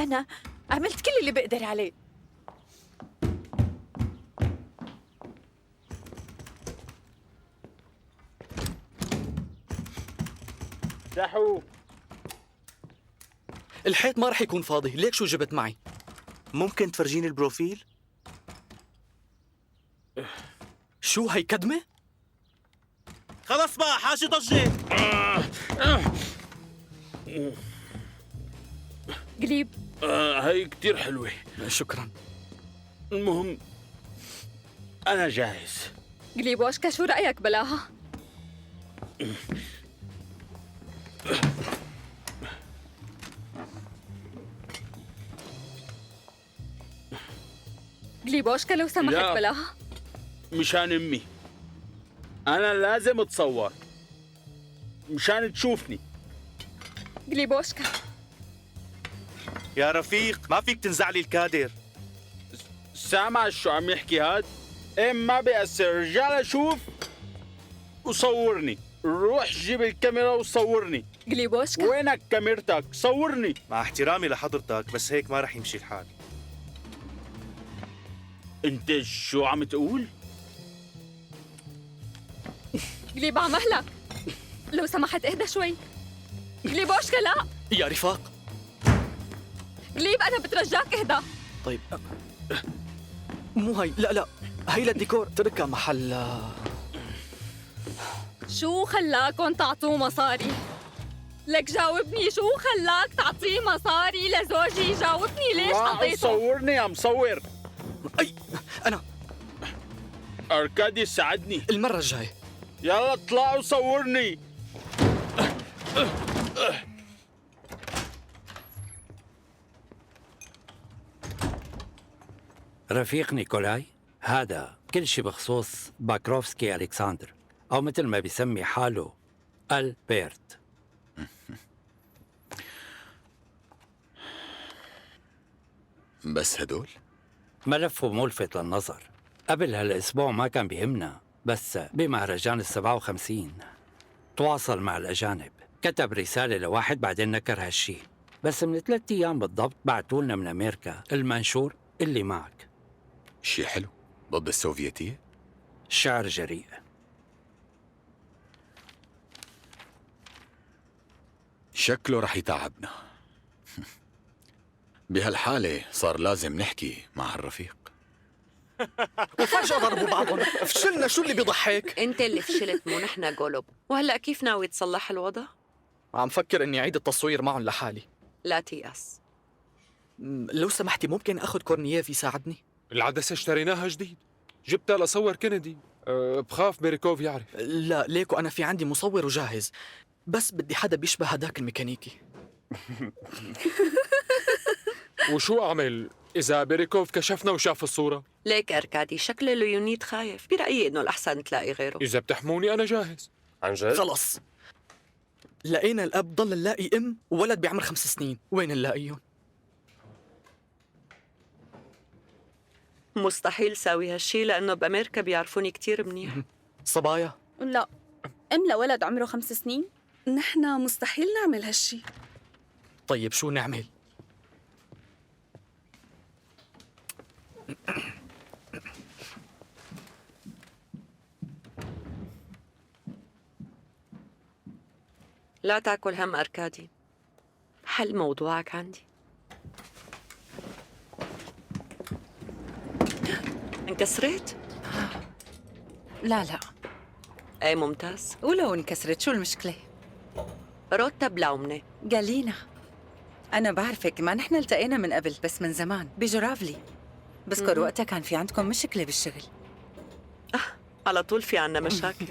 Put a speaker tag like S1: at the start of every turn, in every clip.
S1: أنا عملت كل اللي بقدر عليه.
S2: افتحوا.
S3: الحيط ما رح يكون فاضي، ليك شو جبت معي؟
S4: ممكن تفرجيني البروفيل؟
S3: شو هي كدمة؟
S4: خلص بقى حاجة ضجة.
S1: قليب
S2: هي كتير حلوة.
S3: شكرا.
S2: المهم أنا جاهز.
S1: قليب واشكا، شو رأيك بلاها؟ قليب واشكا لو سمحت
S2: لا.
S1: بلاها.
S2: مشان أمي أنا لازم أتصور مشان تشوفني.
S1: قليب واشكا.
S4: يا رفيق ما فيك تنزعلي الكادر.
S2: سامع شو عم يحكي هاد؟ إيه ما بيأثر، رجال أشوف وصورني. روح جيب الكاميرا وصورني.
S1: قليب واشكا.
S2: وينك كاميرتك؟ صورني.
S4: مع احترامي لحضرتك بس هيك ما رح يمشي الحال.
S2: انت شو عم تقول؟
S1: قليب على مهلك، لو سمحت اهدى شوي. قليب واشكا لا.
S3: يا رفاق.
S1: قليب أنا بترجاك اهدى.
S3: طيب مو هي، لا هي للديكور، تركها محل.
S1: شو خلاكم تعطوه مصاري؟ لك جاوبني، شو خلاك تعطيه مصاري لزوجي؟ جاوبني ليش عطيته؟
S2: صورني يا مصور.
S3: أي أنا
S2: أركادي ساعدني.
S3: المرة الجاية.
S2: يلا اطلع وصورني.
S5: رفيق نيكولاي، هذا كل شيء بخصوص باكروفسكي ألكسندر، أو مثل ما بيسمي حاله ألبرت.
S6: بس هدول؟
S5: ملفه ملفت للنظر. قبل هالأسبوع ما كان بيهمنا، بس بمهرجان ال57 تواصل مع الأجانب، كتب رسالة لواحد بعدين نكر هالشي. بس من 3 أيام بالضبط بعتولنا من أمريكا المنشور اللي معك.
S6: شي حلو. ضد السوفيتية؟
S5: شعر جريء.
S6: شكله رح يتعبنا. بهالحالة صار لازم نحكي مع الرفيق.
S3: وفجأة ضربوا بعضهم، فشلنا. شو اللي بيضحك؟
S7: انت اللي فشلت مو نحن قلب. وهلا كيف ناوي تصلح الوضع؟
S3: عم فكر إني أعيد التصوير معهم لحالي.
S7: لا تيأس.
S3: لو سمحتي ممكن أخذ كورنييف يساعدني؟
S8: العدسة اشتريناها جديد، جبتها لصور كندي. بخاف بيريكوف يعرف.
S3: لا ليكو، أنا في عندي مصور وجاهز، بس بدي حدا بيشبه هداك الميكانيكي.
S8: وشو أعمل إذا بيريكوف كشفنا وشاف الصورة؟
S7: ليك أركادي، شكل ليونيد خايف. برأيي إنه الأحسن تلاقي غيره.
S8: إذا بتحموني أنا جاهز.
S9: عن جد؟
S3: خلص، لقينا الأب ضل نلاقي أم وولد بعمر 5 سنين، وين نلاقيهم؟
S7: مستحيل ساوي هالشي لأنه بأمريكا بيعرفوني كتير منيح.
S3: صبايا
S10: لا، لولد عمره 5 سنين؟ نحن مستحيل نعمل هالشي.
S3: طيب شو نعمل؟
S7: لا تاكل هم أركادي، حل موضوعك عندي. انكسرت؟
S11: لا
S7: ايه ممتاز.
S11: ولو انكسرت شو المشكلة؟
S7: روتا بلاومنة.
S11: قالينا أنا بعرفك، ما نحن التقينا من قبل بس من زمان بجرافلي. بذكر وقتها كان في عندكم مشكلة بالشغل.
S7: على طول في عنا مشاكل.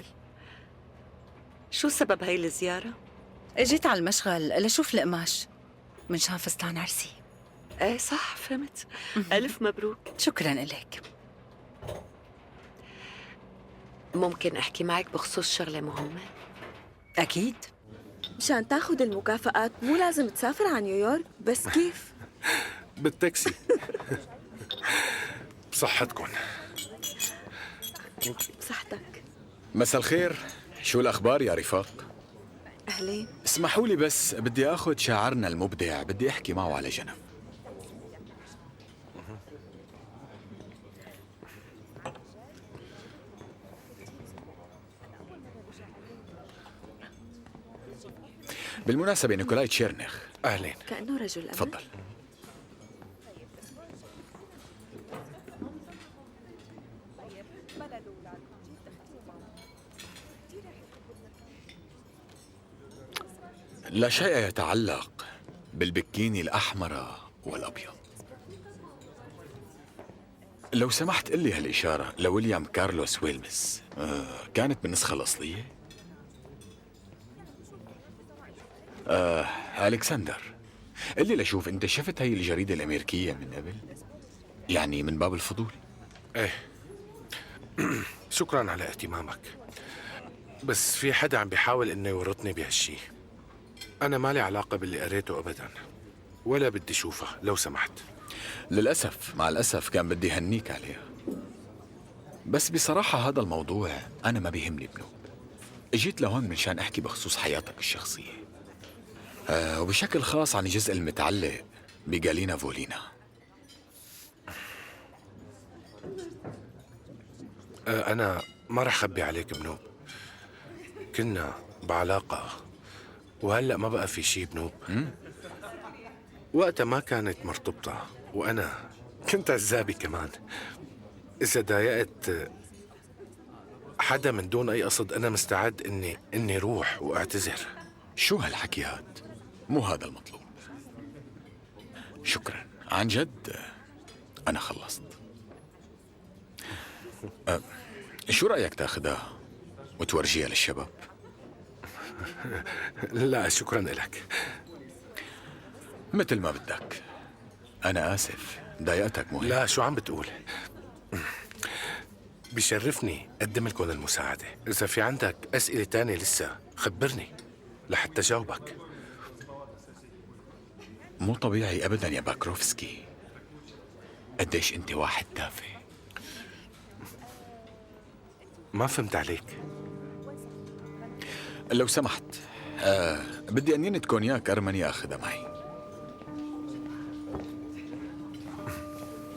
S7: شو سبب هاي الزيارة؟
S11: اجيت على المشغل لشوف القماش من شان فستان عرسي.
S7: ايه صح، فهمت. ألف مبروك.
S11: شكراً إليك.
S7: ممكن أحكي معك بخصوص شغلة مهمة؟
S11: أكيد.
S10: مشان تاخد المكافآت مو لازم تسافر على نيويورك، بس كيف؟
S9: بالتاكسي. بصحتكم.
S10: بصحتك.
S6: مساء الخير، شو الأخبار يا رفاق؟
S10: أهلين.
S6: اسمحوا لي بس بدي أخذ شاعرنا المبدع، بدي أحكي معه على جنب. بالمناسبة نيكولاي تشيرنخ.
S8: أهلين.
S10: كأنه رجل أمل.
S6: تفضل. لا شيء يتعلق بالبكيني الأحمر والأبيض. لو سمحت قل لي هالإشارة لويليام كارلوس ويلمس، كانت بالنسخة الأصلية؟ ألكسندر، قل لي لشوف أنت شفت هاي الجريدة الأمريكية من قبل؟ يعني من باب الفضول؟
S8: إيه. شكرا على اهتمامك، بس في حدا عم بيحاول إنه يورطني بهالشي. أنا مالي علاقة باللي قريته أبدا، ولا بدي شوفها لو سمحت.
S6: للأسف، مع الأسف كان بدي هنيك عليها، بس بصراحة هذا الموضوع أنا ما بيهمني بنوب. اجيت لهون منشان أحكي بخصوص حياتك الشخصية، وبشكل خاص عن الجزء المتعلق بجالينا فولينا.
S8: أنا ما رح خبي عليك بنوب، كنا بعلاقة وهلأ ما بقى في شي بنوب. وقتها ما كانت مرتبطة وأنا كنت عزابي كمان. إذا ضايقت حدا من دون أي قصد أنا مستعد إني روح وأعتذر.
S6: شو هالحكي هاد؟ مو هذا المطلوب. شكرا عن جد، أنا خلصت. شو رأيك تاخدها وتورجيها للشباب؟
S8: لا شكرا لك.
S6: مثل ما بدك. أنا آسف ضايقتك مهم.
S8: لا شو عم بتقول؟ بيشرفني أقدم لكم المساعدة. إذا في عندك أسئلة تانية لسه خبرني لحتى جاوبك.
S6: مو طبيعي أبدا يا باكروفسكي، قديش أنت واحد تافه.
S8: ما فهمت عليك.
S6: لو سمحت، بدي أنينة كونياك أرمني أخذها معي.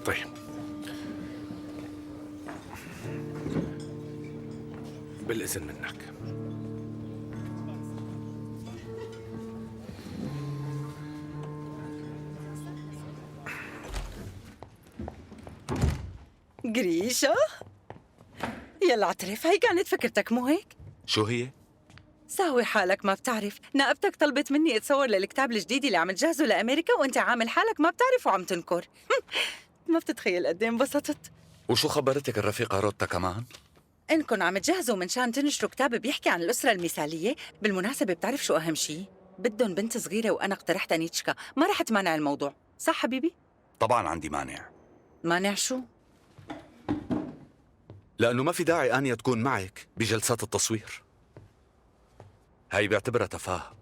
S8: طيب بالإذن منك.
S11: قريشة، يلا اعترف، هي كانت فكرتك مو هيك؟
S4: شو هي؟
S11: ساوي حالك ما بتعرف. نائبتك طلبت مني اتصور للكتاب الجديد اللي عم تجهزه لأمريكا وانت عامل حالك ما بتعرف وعم تنكر. ما بتتخيل قد ايه انبسطت.
S12: وشو خبرتك الرفيقة روتا كمان؟
S11: انكم عم تجهزوا منشان تنشروا كتاب بيحكي عن الأسرة المثالية. بالمناسبة بتعرف شو أهم شيء؟ بدهم بنت صغيرة وأنا اقترحت أنيتشكا. ما رح تمانع الموضوع، صح حبيبي؟
S12: طبعا عندي مانع.
S11: مانع شو؟
S12: لأنه ما في داعي آنيا تكون معك بجلسات التصوير. هاي بعتبرها تفاهة.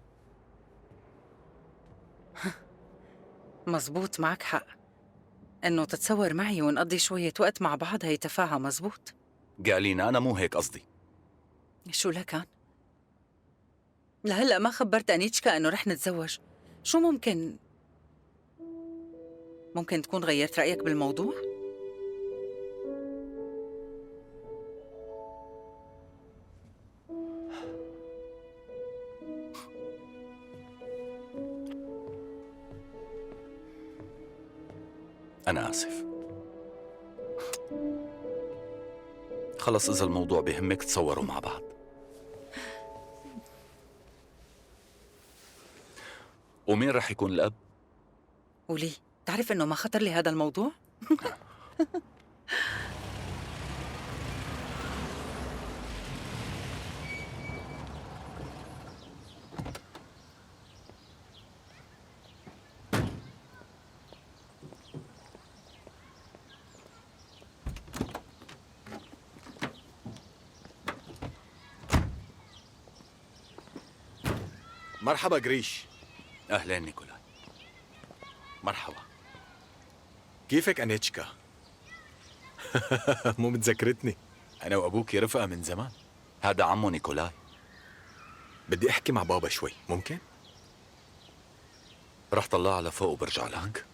S11: مزبوط، معك حق. إنه تتصور معي ونقضي شوية وقت مع بعض هي تفاهة، مزبوط.
S12: قالينا أنا مو هيك قصدي.
S11: شو لكان؟ لهلأ ما خبرت أنيتشكا إنه رح نتزوج. شو ممكن تكون غيرت رأيك بالموضوع؟
S12: أنا آسف. خلص، إذا الموضوع بيهمك تصوروا مع بعض. ومين رح يكون الأب؟
S11: ولي، تعرف إنه ما خطر لي هذا الموضوع؟
S6: مرحبا قريش.
S12: أهلين نيكولاي.
S6: مرحبا. كيفك أنيتشكا؟ مو متذكرتني؟ أنا وأبوك رفقة من زمان.
S12: هذا عمو نيكولاي.
S6: بدي أحكي مع بابا شوي، ممكن؟
S12: رح طلع على فوق وبرجع لك.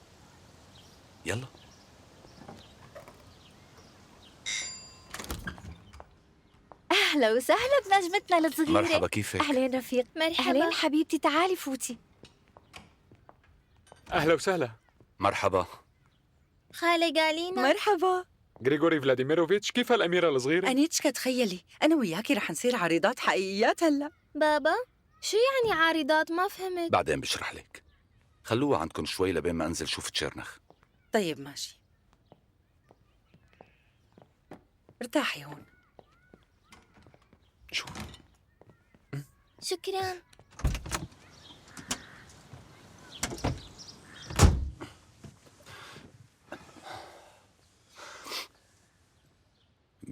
S12: يلا.
S13: أهلا وسهلا بنجمتنا الصغيرة.
S12: مرحبا، كيفك؟
S13: أهلين رفيق.
S1: مرحبا.
S13: أهلين حبيبتي، تعالي فوتي.
S9: أهلا وسهلا.
S12: مرحبا.
S1: خالة غالينا.
S11: مرحبا.
S9: غريغوري فلاديميروفيتش، كيف الأميرة الصغيرة؟
S11: أنيتشكا تخيلي أنا وياكي رح نصير عارضات حقيقيات هلأ.
S1: بابا شو يعني عارضات؟ ما فهمت.
S12: بعدين بشرح لك. خلوها عندكم شوي لبين ما أنزل شوف تشيرنخ.
S11: طيب ماشي. ارتاحي هون.
S12: شو؟
S1: شكرا.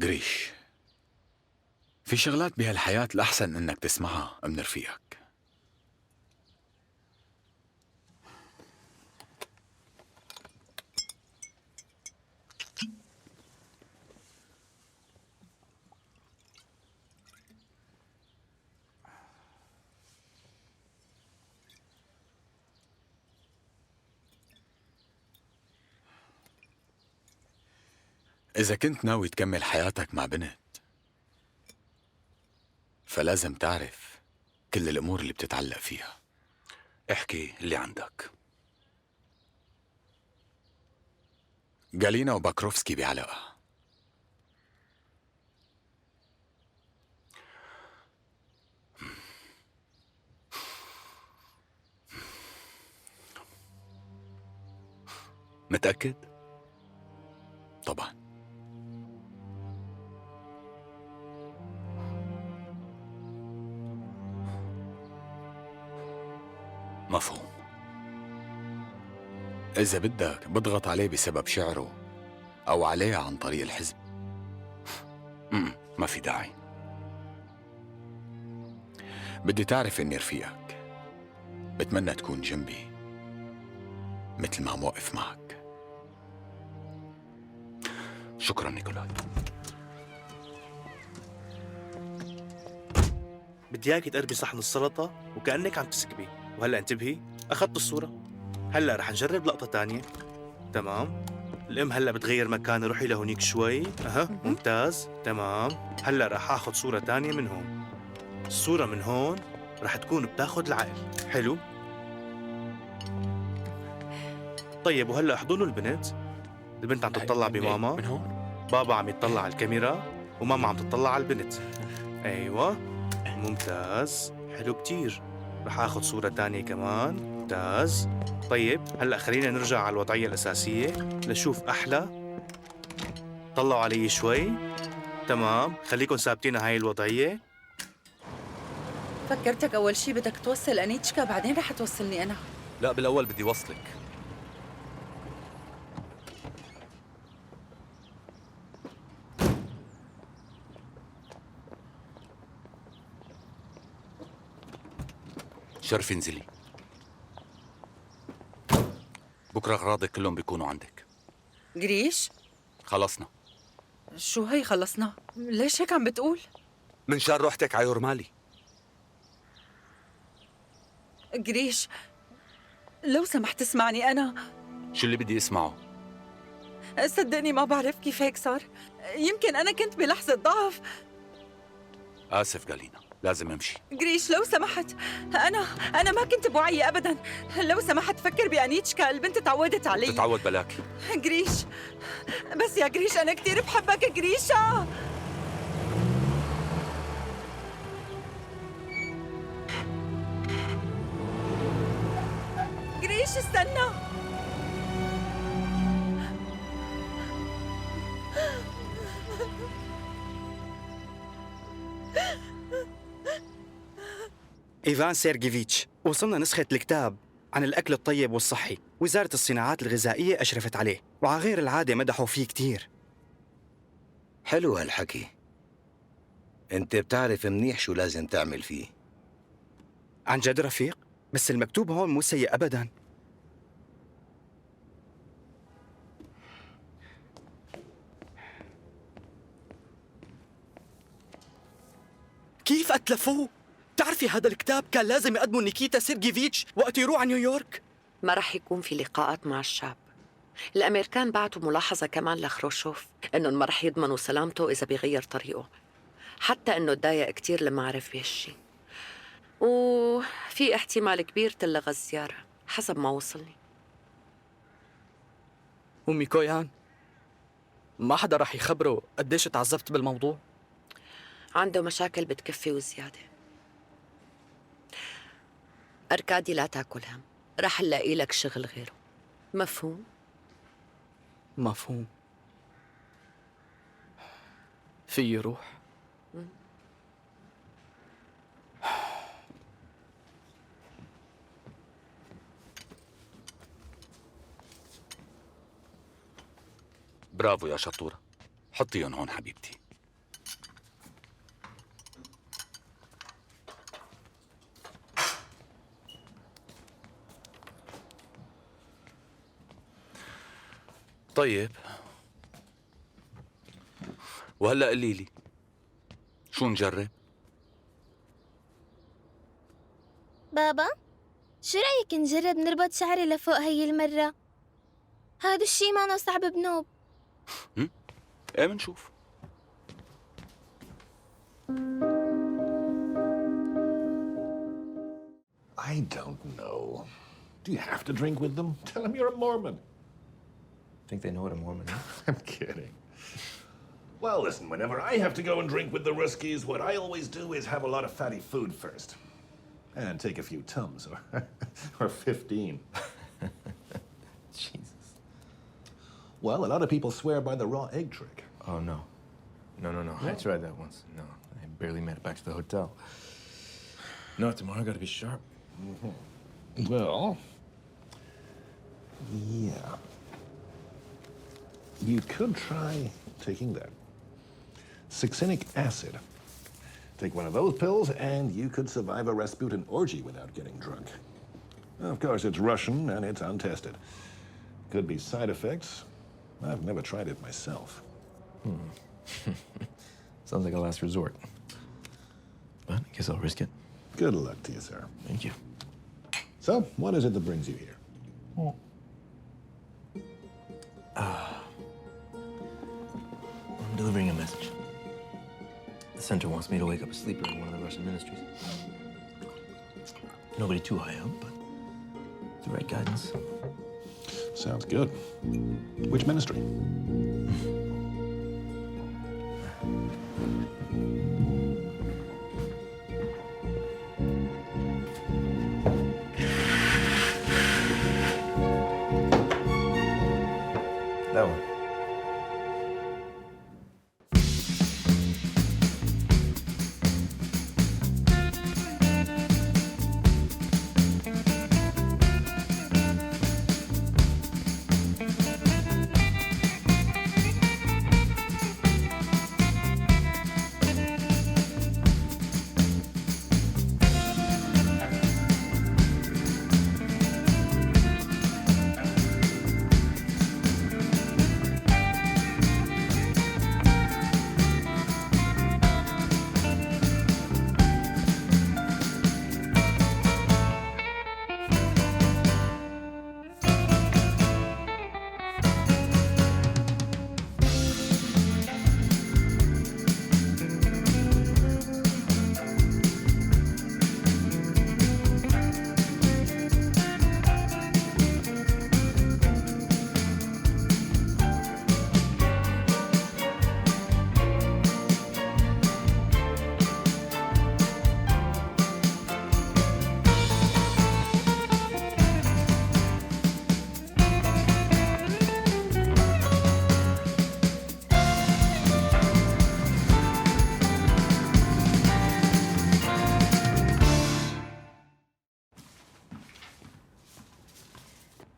S6: قريش، في شغلات بهالحياة الأحسن إنك تسمعها من رفيقك. إذا كنت ناوي تكمل حياتك مع بنت فلازم تعرف كل الأمور اللي بتتعلق فيها.
S12: احكي اللي عندك.
S6: غالينا وباكروفسكي بعلاقة.
S12: متأكد؟
S6: طبعا.
S12: مفهوم.
S6: إذا بدك بضغط عليه بسبب شعره أو عليه عن طريق الحزب.
S12: ما في داعي.
S6: بدي تعرف إني رفيقك، بتمنى تكون جنبي مثل ما عم وقف معك.
S12: شكرا نيكولاي.
S4: بدي اياكي تقربي صحن السلطة وكأنك عم تسكبي. وهلا انتبهي، أخذت الصورة. هلا رح نجرب لقطة تانية. تمام. الأم هلا بتغير مكان، روحي لهونيك شوي. ممتاز. تمام. هلا رح آخذ صورة تانية من هون. الصورة من هون رح تكون بتاخذ العقل. حلو. طيب وهلا احضنوا البنت. البنت عم تطلع بماما
S12: من هون.
S4: بابا عم يطلع على الكاميرا وماما عم تطلع على البنت. ايوه ممتاز، حلو كتير. رح اخذ صورة تانية كمان. ممتاز. طيب هلا خلينا نرجع على الوضعية الأساسية لشوف أحلى. طلعوا علي شوي. تمام، خليكم ثابتين هاي الوضعية.
S11: فكرتك أول شي بدك توصل أنيتشكا، بعدين رح توصلني أنا.
S12: لا، بالأول بدي وصلك. شرفي انزلي. بكره اغراضك كلهم بيكونوا عندك.
S11: قريش؟
S12: خلصنا.
S11: شو هي خلصنا؟ ليش هيك عم بتقول؟
S12: من شان روحتك عيور مالي.
S11: قريش لو سمحت اسمعني. أنا
S12: شو اللي بدي اسمعه؟
S11: صدقني ما بعرف كيف هيك صار. يمكن أنا كنت بلحظة ضعف.
S12: آسف غالينا، لازم امشي.
S11: قريش لو سمحت، أنا ما كنت بوعي أبداً. لو سمحت فكر بأنيتشكا، البنت تعودت علي.
S12: تتعود بلاكي.
S11: قريش بس يا قريش أنا كتير بحبك قريشة. قريش استنى.
S14: إيفان سيرجيفيتش، وصلنا نسخة الكتاب عن الأكل الطيب والصحي. وزارة الصناعات الغذائية أشرفت عليه، وعلى غير العادة مدحوا فيه كتير.
S15: حلو هالحكي. انت بتعرف منيح شو لازم تعمل فيه.
S14: عن جد رفيق؟ بس المكتوب هون مو سيء أبداً.
S3: كيف أتلفوه؟ بتعرفي هذا الكتاب كان لازم يقدمه نيكيتا سيرجيفيتش وقت يروح على نيويورك.
S7: ما رح يكون في لقاءات مع الشعب. الأمريكان بعتوا ملاحظة كمان لخروشوف إنهم ما رح يضمنوا سلامته إذا بيغير طريقه. حتى إنه تضايق كتير لما عرف بهالشي، وفي احتمال كبير تلغى الزيارة حسب ما وصلني.
S3: وميكويان ما حدا رح يخبره قديش تعذبت بالموضوع؟
S7: عنده مشاكل بتكفي وزيادة. أركادي لا تاكل هم، رح نلاقي لك شغل غيره. مفهوم؟
S3: مفهوم. في روح.
S12: برافو يا شطورة، حطيهم هون حبيبتي. طيب، وهلأ قولي لي شو نجرب؟
S13: بابا، شو رأيك نجرب نربط شعري لفوق هي المرة؟ هذا الشي ما صعب بنوب.
S12: ايه منشوف.
S16: I don't know. Do you have to drink with them? Tell them you're a Mormon.
S17: Think they know what a Mormon is?
S16: I'm kidding. Well, listen, whenever I have to go and drink with the Ruskies, what I always do is have a lot of fatty food first. And take a few Tums, or 15.
S17: Jesus.
S16: Well, a lot of people swear by the raw egg trick.
S17: Oh, no. No. I tried that once. No, I barely made it back to the hotel. No, tomorrow I gotta be sharp.
S16: Well, yeah. You could try taking that. Succinic acid. Take one of those pills and you could survive a Rasputin orgy without getting drunk. Of course, it's Russian and it's untested. Could be side effects. I've never tried it myself.
S17: Sounds like a last resort. But I guess I'll risk it.
S16: Good luck to you, sir.
S17: Thank you.
S16: So, what is it that brings you here?
S17: I'm delivering a message. The center wants me to wake up a sleeper in one of the Russian ministries. Nobody too high up, but the right guidance.
S16: Sounds good. Which ministry?
S17: That one.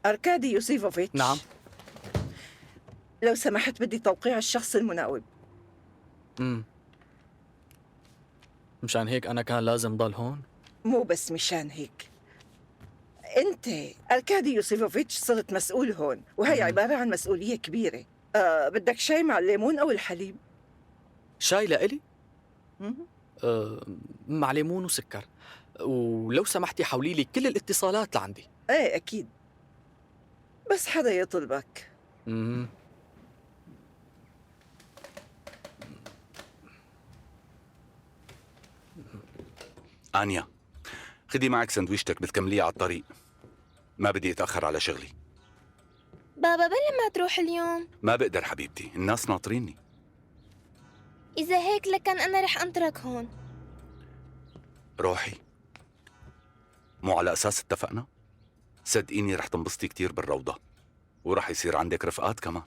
S18: أركادي يوسيفوفيتش.
S3: نعم.
S18: لو سمحت بدي توقيع الشخص المناوب.
S3: مشان هيك أنا كان لازم ضل هون؟
S18: مو بس مشان هيك. أنت أركادي يوسيفوفيتش صرت مسؤول هون، وهي عبارة عن مسؤولية كبيرة. بدك شاي مع الليمون أو الحليب؟
S3: شاي لإلي؟ مع ليمون وسكر. ولو سمحتي حولي لي كل الاتصالات لعندي.
S18: ايه أكيد، بس حدا يطلبك.
S12: آنيا، خدي معك سندويشتك بتكمليه على الطريق. ما بدي أتأخر على شغلي.
S13: بابا بلا ما تروح اليوم.
S12: ما بقدر حبيبتي، الناس ناطريني.
S13: إذا هيك لكن أنا رح أنطرك هون.
S12: روحي. مو على أساس اتفقنا؟ صدقيني رح تنبسطي كتير بالروضة، ورح يصير عندك رفقات كمان.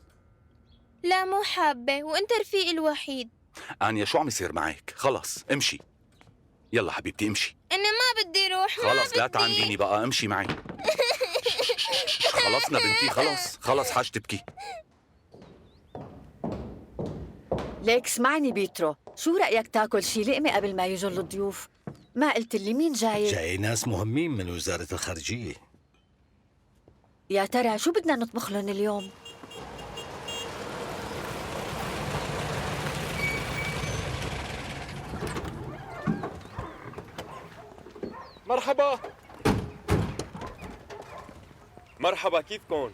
S13: لا مو حابة، وأنت رفيقي الوحيد.
S12: آنيا شو عم يصير معك؟ خلص امشي. يلا حبيبتي امشي.
S13: أنا ما بدي روح.
S12: خلص لا تعنديني بقى، امشي معي. خلصنا بنتي، خلص حاج تبكي.
S19: ليك اسمعني بيترو، شو رأيك تاكل شي لقمة قبل ما يجوا الضيوف؟ ما قلت لي مين جاي؟
S15: جاي ناس مهمين من وزارة الخارجية.
S19: يا ترى شو بدنا نطبخ لهم اليوم؟
S20: مرحبا مرحبا، كيفكن؟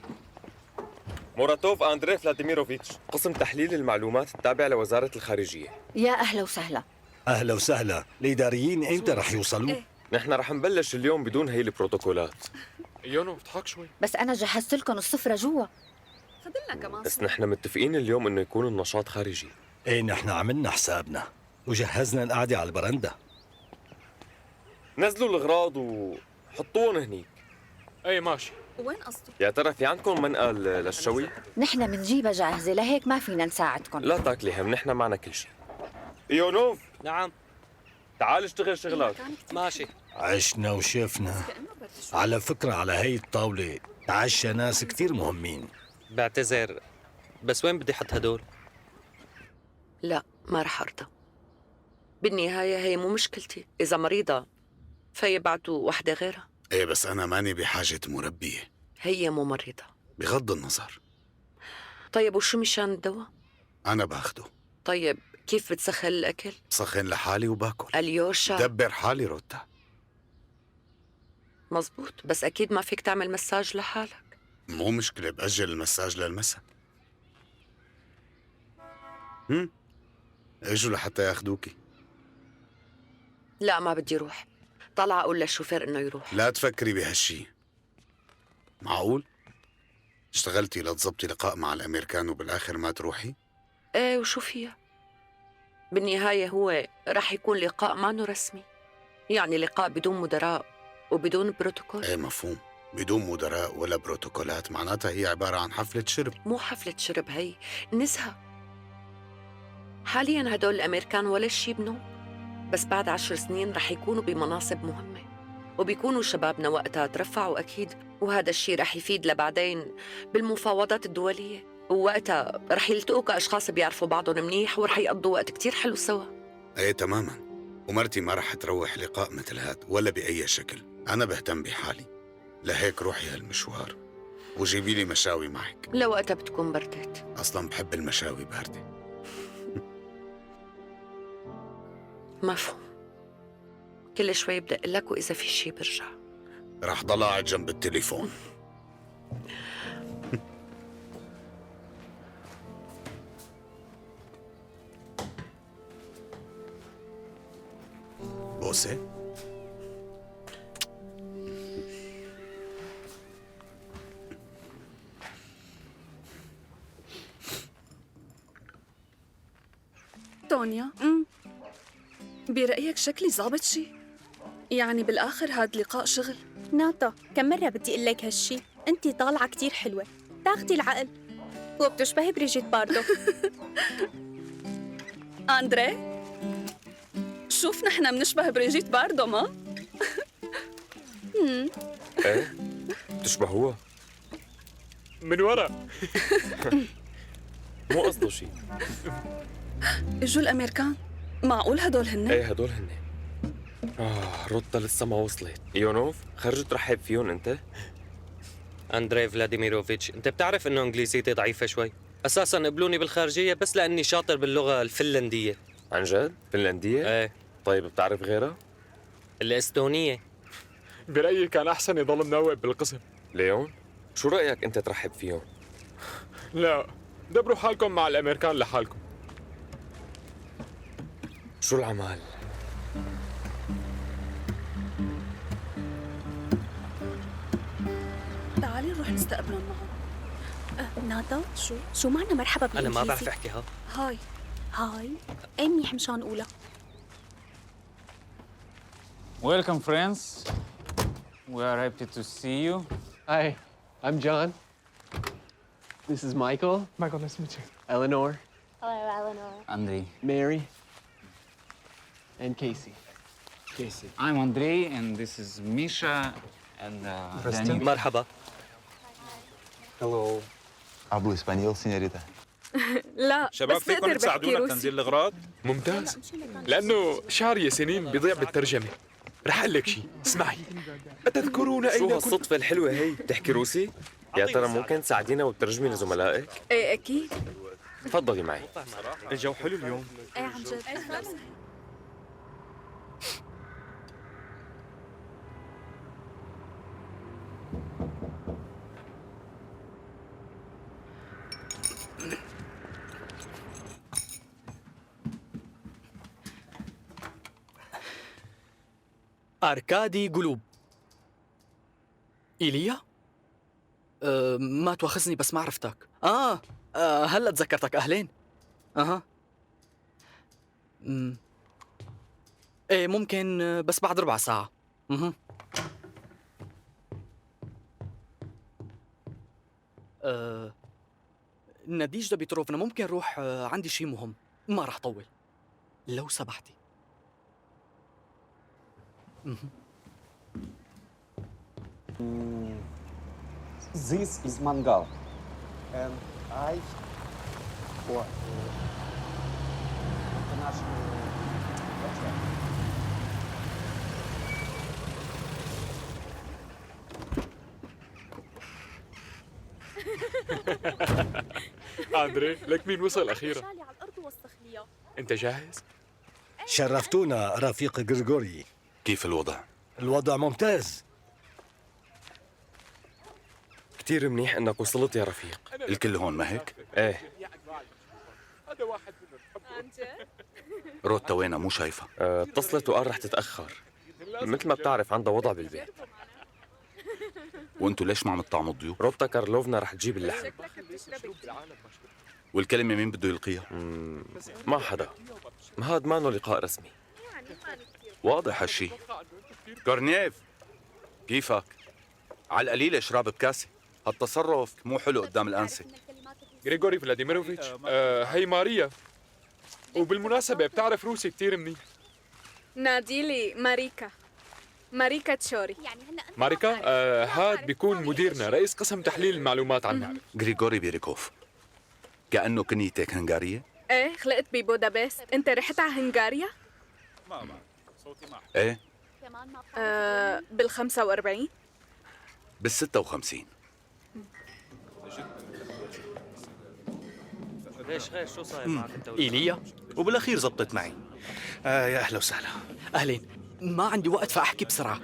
S20: موراتوف أندري فلاديميروفيتش، قسم تحليل المعلومات التابع لوزارة الخارجية.
S19: يا أهلا وسهلا.
S15: أهلا وسهلا. الإداريين إمتى رح يوصلوا؟
S20: نحن رح نبلش اليوم بدون هي البروتوكولات.
S9: يونو بتضحك شوي.
S19: بس أنا جهزت لكم السفرة جوا.
S10: خدلنا كمان.
S20: بس نحن متفقين اليوم إنه يكون النشاط خارجي.
S15: إيه نحن عملنا حسابنا وجهزنا القعدة على البرندة.
S20: نزلوا الأغراض وحطوهم هنيك.
S9: ايه ماشي.
S10: وين قصده؟
S20: يا ترى في عندكم منقل للشوي؟
S19: نحن منجيبها جاهزة، لهيك ما فينا نساعدكم.
S20: لا تاكلي هم، نحن معنا كل شيء. يونوف.
S5: نعم.
S20: تعال اشتغل شغلك.
S5: ماشي.
S15: عشنا وشفنا. على فكرة على هي الطاولة تعشى ناس كتير مهمين.
S5: بعتذر، بس وين بدي احط هدول؟
S7: لا ما رح أرضى. بالنهاية هي مو مشكلتي، إذا مريضة فيبعتوا وحدة غيرها.
S12: ايه بس أنا ماني بحاجة مربية.
S7: هي مو مريضة.
S12: بغض النظر.
S7: طيب وشو مشان الدواء؟
S12: أنا باخده.
S7: طيب كيف بتسخن الأكل؟
S12: بسخن لحالي وباكل.
S7: اليوشا
S12: دبر حالي روتا.
S7: مزبوط، بس أكيد ما فيك تعمل مساج لحالك.
S12: مو مشكلة، بأجل المساج للمساء. اجوا لحتى ياخدوكي.
S7: لا ما بدي روح، طلع أقول للشوفير إنه يروح.
S12: لا تفكري بهالشي. معقول؟ اشتغلتي لتظبطي لقاء مع الأمريكان وبالآخر ما تروحي؟
S7: إيه وشو فيها؟ بالنهاية هو رح يكون لقاء مانو رسمي، يعني لقاء بدون مدراء وبدون بروتوكول.
S12: ايه مفهوم، بدون مدراء ولا بروتوكولات، معناتها هي عبارة عن حفلة شرب.
S7: مو حفلة شرب، هي نزهة. حاليا هدول الأمريكان ولا شي بنو، بس بعد 10 سنين رح يكونوا بمناصب مهمة، وبيكونوا شبابنا وقتها ترفعوا أكيد، وهذا الشي رح يفيد لبعدين بالمفاوضات الدولية، ووقتها رح يلتقوا كأشخاص بيعرفوا بعضهم منيح، ورح يقضوا وقت كتير حلو سوا.
S12: ايه تماما، ومرتي ما رح تروح لقاء مثل هاد ولا بأي شكل. أنا بهتم بحالي، لهيك روحي هالمشوار وجيبي لي مشاوي معك.
S7: لوقتها بتكون بردت.
S12: أصلا بحب المشاوي باردة.
S7: مفهوم. كل شوي بدق لك وإذا في شي برجع.
S12: رح ضل قاعد جنب التليفون. بوسة؟
S10: تونيا، برأيك شكلي ظابط شي؟ يعني بالآخر هاد لقاء شغل.
S1: ناتا، كم مرة بدي أقول لك هالشي؟ أنتِ طالعة كتير حلوة، تاخدي العقل، وبتشبهي بريجيت باردو.
S10: أندري، شوف نحن منشبه بريجيت باردو ما؟
S20: ايه بتشبهوها
S9: من ورا.
S20: مو قصده شي.
S10: اجوا الأمريكان، معقول هدول هن؟
S20: ايه هدول هن. روتا لسه ما وصلت. يونوف خرج ترحب فيهم انت؟
S5: أندري فلاديميروفيتش، أنت بتعرف إنه إنجليزيتي ضعيفة شوي. أساساً قبلوني بالخارجية بس لأني شاطر باللغة الفنلندية.
S20: عن جد؟ فنلندية؟
S5: ايه.
S20: طيب بتعرف غيرها؟
S5: الإستونية.
S9: برأيي كان أحسن يضل منوب بالقسم.
S20: ليون؟ شو رأيك أنت ترحب فيهم؟
S9: لا، دبروا حالكم مع الأمريكان لحالكم.
S20: شو العمال؟
S10: مستقبلهم معهم. نادا شو معنى مرحبا
S20: أنا
S10: بالإنجليزي؟
S20: ما بعرف أحكيها.
S10: هاي ايه منيح مشان أقولها.
S21: Welcome, friends. We are happy to see you.
S22: Hi, I'm John. This is Michael.
S21: Michael, nice to meet you.
S22: Eleanor.
S13: Hello, Eleanor.
S21: Andre.
S22: Mary. And Casey.
S21: Casey. I'm Andre, and this is Misha and Danny.
S20: مرحبا.
S23: Hello. Hablo español, señorita.
S1: لا
S2: شباب
S1: بس
S2: فيكم
S1: بقدر بحكي
S2: تساعدونا
S1: روسي.
S2: بتنزيل الاغراض؟
S9: ممتاز. لأنه شعري يا سنين بيضيع بالترجمة. رح أقول لك شيء، اسمعي. أتذكرون أين
S20: شو
S9: كنت؟
S20: هالصدفة الحلوة هي؟ بتحكي روسي؟ يا ترى ممكن تساعدينا وتترجمي لزملائك؟
S1: ايه اكيد.
S20: تفضلي معي.
S4: الجو حلو اليوم.
S1: ايه عن جد.
S3: أركادي قلوب. إيليا؟ ما تواخذني بس ما عرفتك. هلا تذكرتك. أهلين. إيه ممكن بس بعد ربع ساعة. ناديجدا بيتروفنا ممكن روح عندي شيء مهم. ما رح طول لو سمحتي.
S21: This is Mangal. And I for international
S9: أندري، لك مين وصل أخيرا؟ أنت جاهز؟
S24: شرفتونا رفيق غريغوري.
S2: كيف الوضع؟
S24: الوضع ممتاز.
S20: كتير منيح انك وصلت يا رفيق.
S2: الكل هون ما هيك؟
S20: ايه.
S9: هذا واحد
S1: عن جد؟
S2: روتا وينها مو شايفة؟
S20: اتصلت وقال رح تتأخر. مثل ما بتعرف عندها وضع بالبيت.
S2: وانتوا ليش ما عم تطعموا الضيوف؟
S20: روتا كارلوفنا رح تجيب اللحم.
S2: والكلمة مين بده يلقيها؟
S20: ما حدا. ما هاد مانو لقاء رسمي.
S2: واضح هالشي. كورنييف كيفك؟ على القليل اشرب بكاسة. هالتصرف مو حلو قدام الأنسة.
S9: غريغوري فلاديميروفيتش، هي ماريا. وبالمناسبة بتعرف روسي كتير منيح.
S1: ناديلي ماريكا تشوري.
S9: ماريكا، هاد بيكون مديرنا، رئيس قسم تحليل المعلومات عنا.
S2: غريغوري بيريكوف. كأنه كنيتك هنغارية؟
S1: ايه خلقت ببودابست. انت رحت على هنغاريا؟
S2: ايه
S1: بال 45.
S2: بال 56.
S4: ليش غير شو صاير معك انت؟
S3: إيليا؟
S4: وبالاخير زبطت معي. يا اهلا وسهلا.
S3: أهلين. ما عندي وقت فأحكي بسرعة.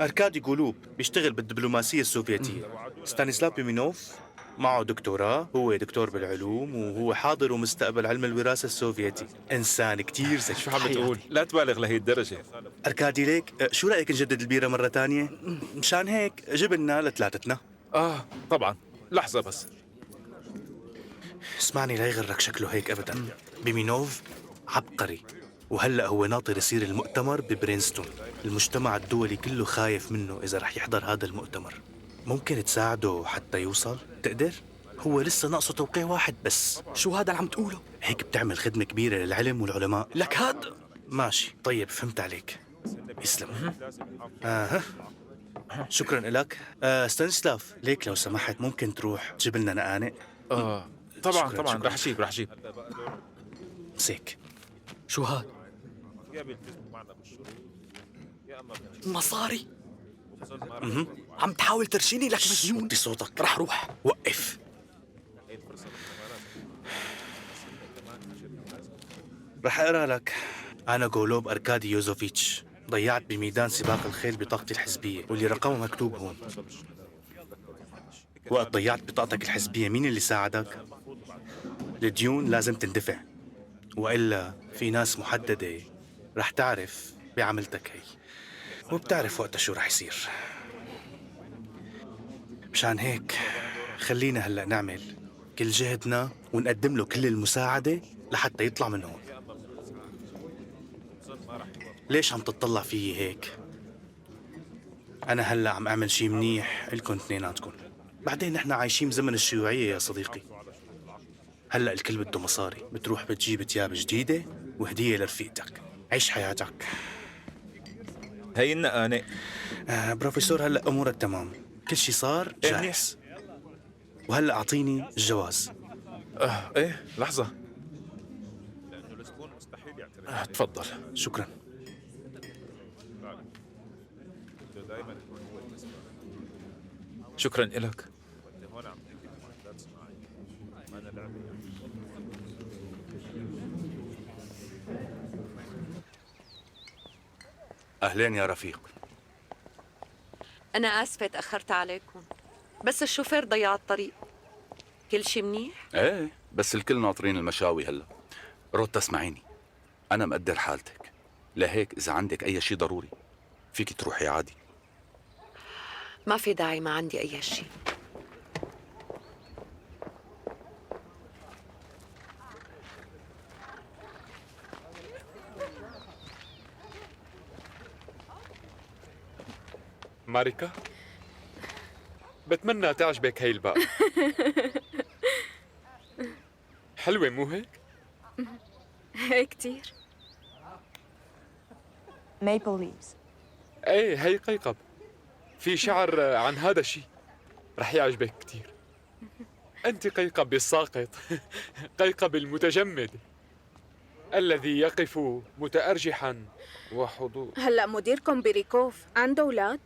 S4: أركادي قلوب بيشتغل بالدبلوماسية السوفيتية. ستانيسلاف بيمينوف معه دكتوراه، هو دكتور بالعلوم وهو حاضر ومستقبل علم الوراثة السوفيتي. إنسان كتير ذكي.
S9: شو عم بتقول؟ لا تبالغ لهي الدرجة.
S4: أركادي ليك شو رأيك نجدد البيرة مرة تانية؟ مشان هيك جبنا لثلاثتنا.
S9: طبعا. لحظة بس.
S4: اسمعني لا يغرك شكله هيك أبدا. بيمينوف عبقري، وهلأ هو ناطر يصير المؤتمر ببرينستون. المجتمع الدولي كله خايف منه إذا رح يحضر هذا المؤتمر. ممكن تساعده حتى يوصل؟ تقدر؟ هو لسه ناقصه توقيع واحد بس.
S3: شو هذا اللي عم تقوله؟
S4: هيك بتعمل خدمة كبيرة للعلم والعلماء.
S3: لك هاد؟
S4: ماشي طيب فهمت عليك. يسلم. شكرا لك. ستانسلاف ليك لو سمحت ممكن تروح تجيب لنا نقانق؟
S9: طبعا طبعا رح اجيب.
S4: مسيك.
S3: شو هاد؟ مصاري؟ عم تحاول ترشيني لك مجنون.
S4: وطي صوتك.
S3: رح روح.
S4: وقف. رح اقرا لك. انا غولوب اركادي يوزوفيتش، ضيعت بميدان سباق الخيل بطاقتي الحزبيه واللي رقمها مكتوب هون. وقت ضيعت بطاقتك الحزبيه مين اللي ساعدك؟ الديون لازم تندفع، والا في ناس محدده رح تعرف بعملتك هي، وبتعرف وقتها شو رح يصير. مشان هيك خلينا هلأ نعمل كل جهدنا ونقدم له كل المساعدة لحتى يطلع من هون. ليش عم تطلع فيي هيك؟ أنا هلأ عم أعمل شي منيح إلكن اثنيناتكن. بعدين نحن عايشين بزمن الشيوعية يا صديقي. هلأ الكل بده مصاري، بتروح بتجيب تياب جديدة وهدية لرفيقتك. عيش حياتك.
S6: هي النقانق.
S4: بروفيسور هلأ أمورك تمام، كل شي صار جاهز. وهلأ أعطيني الجواز.
S6: ايه لحظة.
S4: تفضل. شكرا.
S6: شكرا إلك.
S4: أهلين يا رفيق.
S7: أنا آسفة تأخرت عليكم، بس الشوفير ضيع الطريق. كل شي منيح؟
S8: ايه بس الكل ناطرين المشاوي هلا. روتا اسمعيني، أنا مقدر حالتك، لهيك إذا عندك أي شيء ضروري فيك تروحي عادي.
S7: ما في داعي، ما عندي أي شي.
S9: ماريكا، بتمنى تعجبك هي الباقة. حلوة مو هيك؟
S1: هيك كتير.
S11: Maple leaves.
S9: ايه هي قيقب، في شعر عن هذا الشيء رح يعجبك كتير. أنت قيقب الساقط، قيقب المتجمد الذي يقف متأرجحا وحضور.
S10: هلا مديركم بريكوف عنده أولاد؟